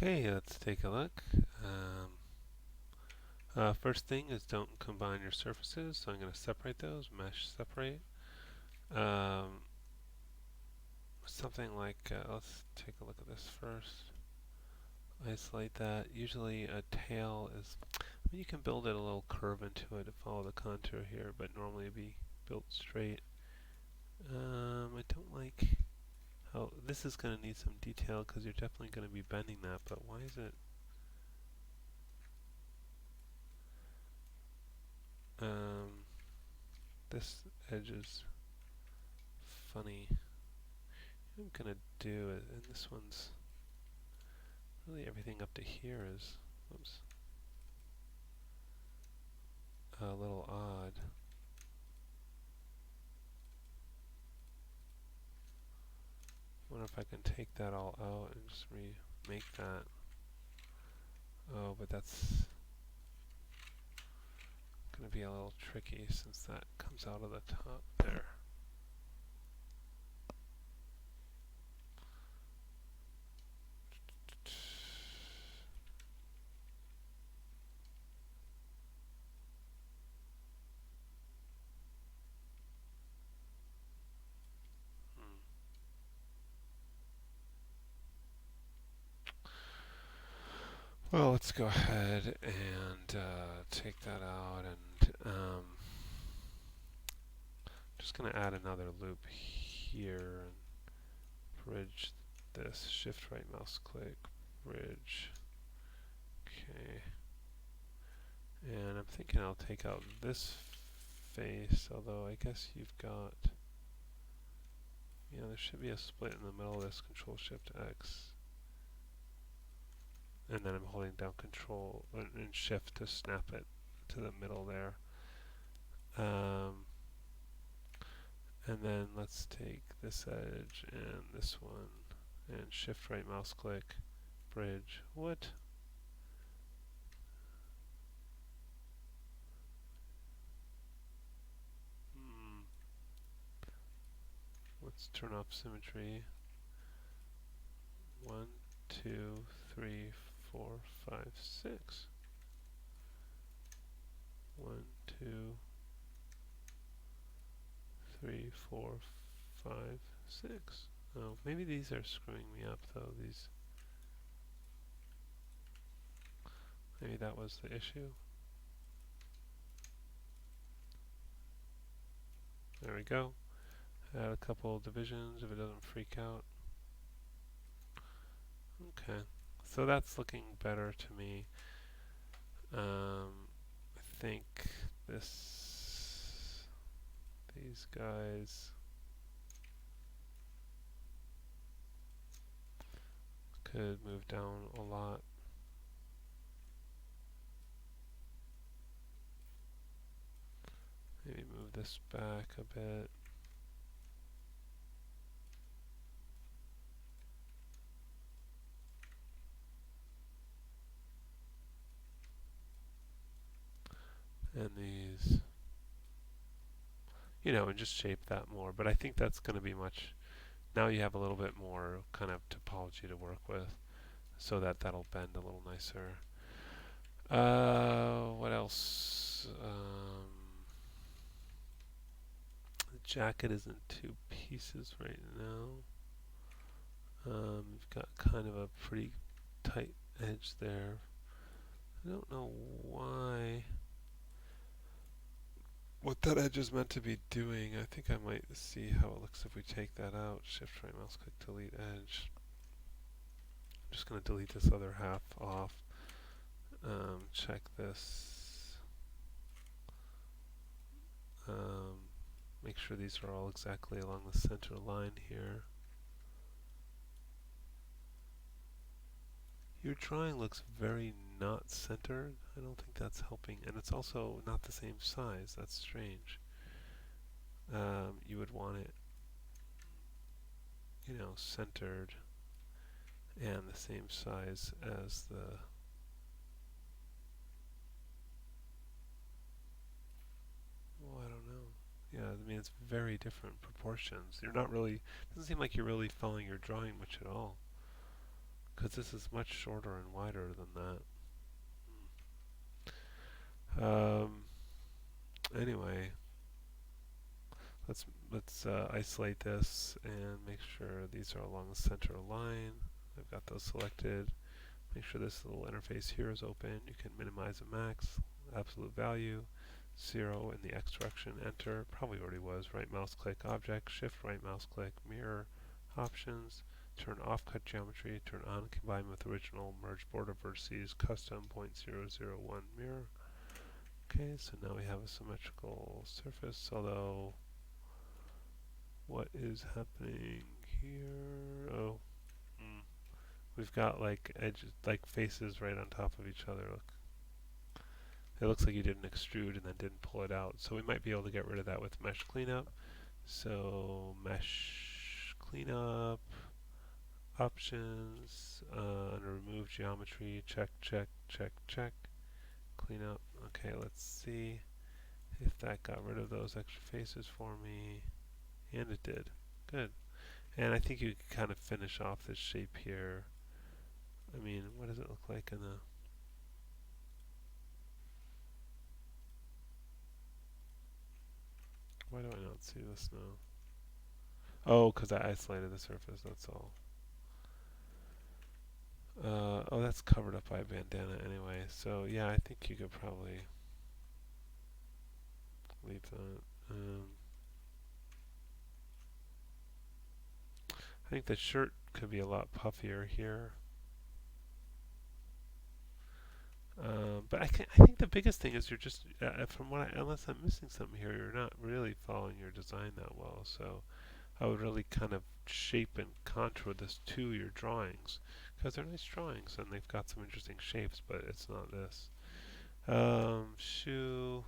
Okay, let's take a look. Um, First thing is don't combine your surfaces, so I'm going to separate those, mesh separate. Um, Something like, let's take a look at this first. Isolate that. Usually a tail is, you can build it a little curve into it to follow the contour here, but normally it'd be built straight. I don't like how, this is going to need some detail because you're definitely going to be bending that, but why is it, um, this edge is funny. What I'm gonna do is, and this one's really everything up to here is, oops, a little odd. I wonder if I can take that all out and just remake that. Oh, but that's gonna be a little tricky since that comes out of the top there. Hmm. Well, let's go ahead and take that out, and just gonna add another loop here and bridge this. Shift right mouse click, bridge. Okay. And I'm thinking I'll take out this face, although I guess you've got, yeah, there should be a split in the middle of this, Control Shift X. And then I'm holding down Control and Shift to snap it to the middle there. And then let's take this edge and this one and Shift right mouse click, bridge. What? Hmm. Let's turn off symmetry. 1, 2, 3, 4, 5, 6. 1, 2, 3, 4, 5, 6. Oh, maybe these are screwing me up though. These, maybe that was the issue. There we go. Add a couple divisions if it doesn't freak out. Okay, so that's looking better to me. I think these guys could move down a lot. Maybe move this back a bit. And these, and just shape that more. But I think that's going to be much, now you have a little bit more kind of topology to work with, so that'll bend a little nicer. What else? The jacket is in two pieces right now. You've got kind of a pretty tight edge there. I don't know what that edge is meant to be doing. I think I might see how it looks if we take that out. Shift right mouse click, delete edge. I'm just going to delete this other half off. Check this. Make sure these are all exactly along the center line here. Your drawing looks very not centered. I don't think that's helping, and it's also not the same size. That's strange. You would want it, centered and the same size as the. Well, I don't know. Yeah, I mean it's very different proportions. You're not really. Doesn't seem like you're really following your drawing much at all. because this is much shorter and wider than that. Anyway, let's isolate this and make sure these are along the center line. I've got those selected. Make sure this little interface here is open. You can minimize and max, absolute value, 0 in the X direction, enter. Probably already was. Right mouse click object, shift right mouse click, mirror, options, turn off cut geometry, turn on combine with original, merge border vertices, custom 0.001 mirror. Okay, so now we have a symmetrical surface, although what is happening here? Oh, we've got like edges, like faces right on top of each other. Look, it looks like you didn't extrude and then didn't pull it out. So we might be able to get rid of that with mesh cleanup. So mesh cleanup, options, under remove geometry, check, check, check, check, cleanup. Okay, let's see if that got rid of those extra faces for me. And it did. Good. And I think you can kind of finish off this shape here. I mean, what does it look like in the... Why do I not see this now? Oh, because I isolated the surface, that's all. Oh, that's covered up by a bandana anyway. So yeah, I think you could probably leave that. I think the shirt could be a lot puffier here. But I think the biggest thing is you're just, from what unless I'm missing something here, you're not really following your design that well. So I would really kind of shape and contour this to your drawings, because they're nice drawings and they've got some interesting shapes, but it's not this. Shoe.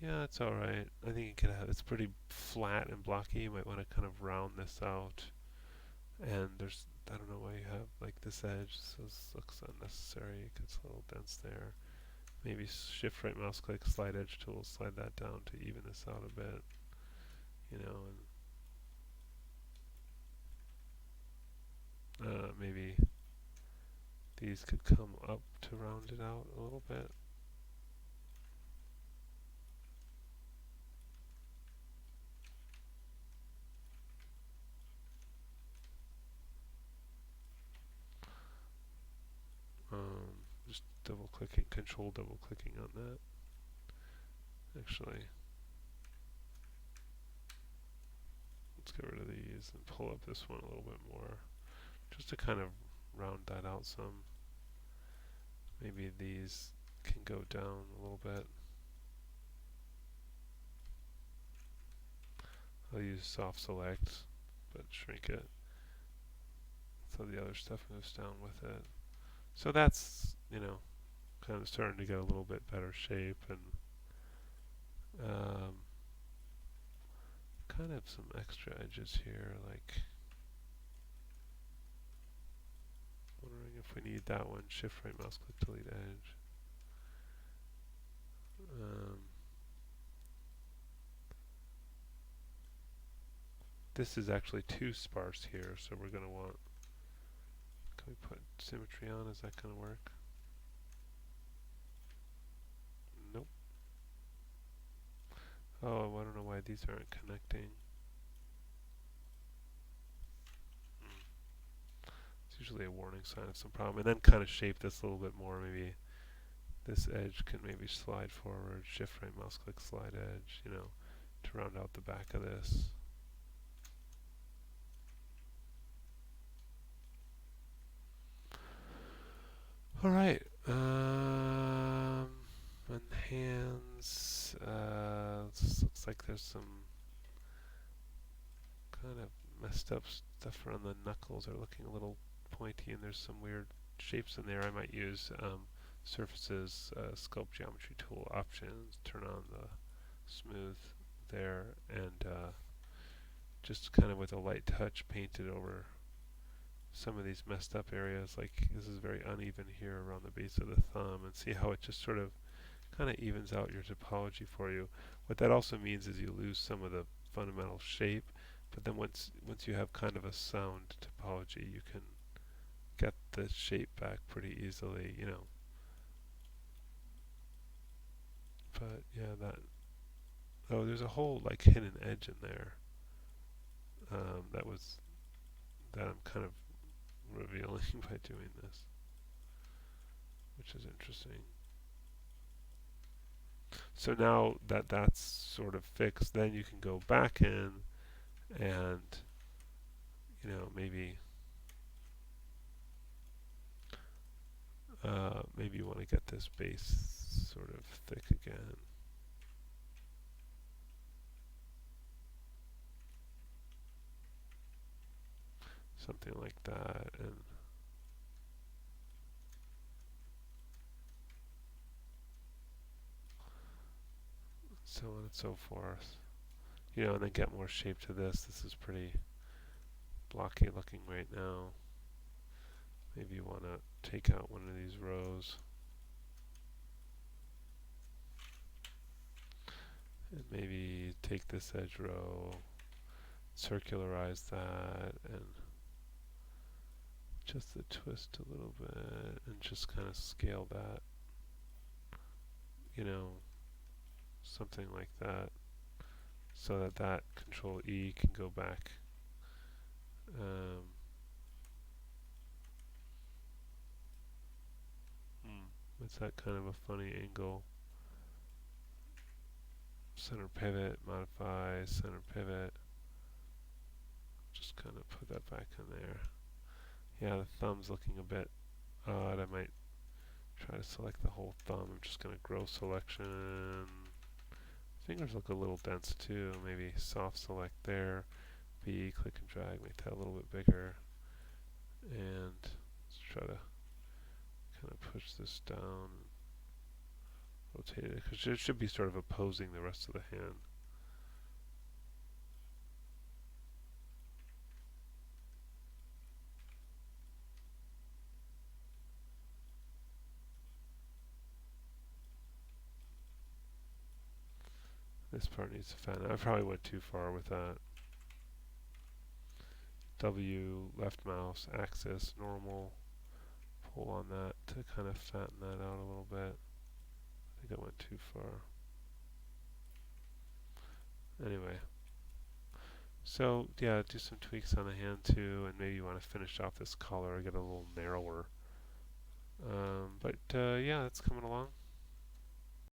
Yeah, it's alright. I think you could have, it's pretty flat and blocky. You might want to kind of round this out. And there's, I don't know why you have like this edge. This looks unnecessary. It gets a little dense there. Maybe shift right mouse click, slide edge tool, slide that down to even this out a bit. You know, and maybe these could come up to round it out a little bit. Just double clicking, control double clicking on that. Actually, let's get rid of these and pull up this one a little bit more, just to kind of round that out some. Maybe these can go down a little bit. I'll use soft select, but shrink it so the other stuff moves down with it. So that's, you know, kind of starting to get a little bit better shape, and kind of some extra edges here, like wondering if we need that one. Shift right mouse click delete edge. This is actually too sparse here, so we're going to want, can we put symmetry on? Is that going to work? Nope. Oh, I don't know why these aren't connecting. It's usually a warning sign of some problem. And then kind of shape this a little bit more. Maybe this edge can maybe slide forward, shift right mouse click slide edge, you know, to round out the back of this. Alright, and hands, looks like there's some kind of messed up stuff around the knuckles. Are looking a little pointy, and there's some weird shapes in there. I might use surfaces, sculpt geometry tool options, turn on the smooth there, and just kind of with a light touch paint it over some of these messed up areas. Like this is very uneven here around the base of the thumb, and see how it just sort of kind of evens out your topology for you. What that also means is you lose some of the fundamental shape, But then once you have kind of a sound topology, you can get the shape back pretty easily, you know. But yeah, that. Oh, there's a whole like hidden edge in there. That was that I'm kind of revealing by doing this, which is interesting. So now that that's sort of fixed, then you can go back in and maybe maybe you want to get this base sort of thick again, something like that, and so on and so forth. And then get more shape to this. This is pretty blocky looking right now. Maybe you want to take out one of these rows and maybe take this edge row, circularize that, and just the twist a little bit, and just kind of scale that, you know, something like that, so that that Control E can go back. Um, it's that kind of a funny angle. Center pivot, modify, center pivot. Just kind of put that back in there. Yeah, the thumb's looking a bit odd. I might try to select the whole thumb. I'm just going to grow selection. Fingers look a little dense too. Maybe soft select there. B, click and drag, make that a little bit bigger. And let's try to kind of push this down, rotate it, because it should be sort of opposing the rest of the hand. This part needs to fan. I probably went too far with that. W, left mouse, axis, normal. Pull on that to kind of fatten that out a little bit. I think I went too far. Anyway, so yeah, do some tweaks on the hand too, and maybe you want to finish off this collar, get a little narrower. But yeah, that's coming along.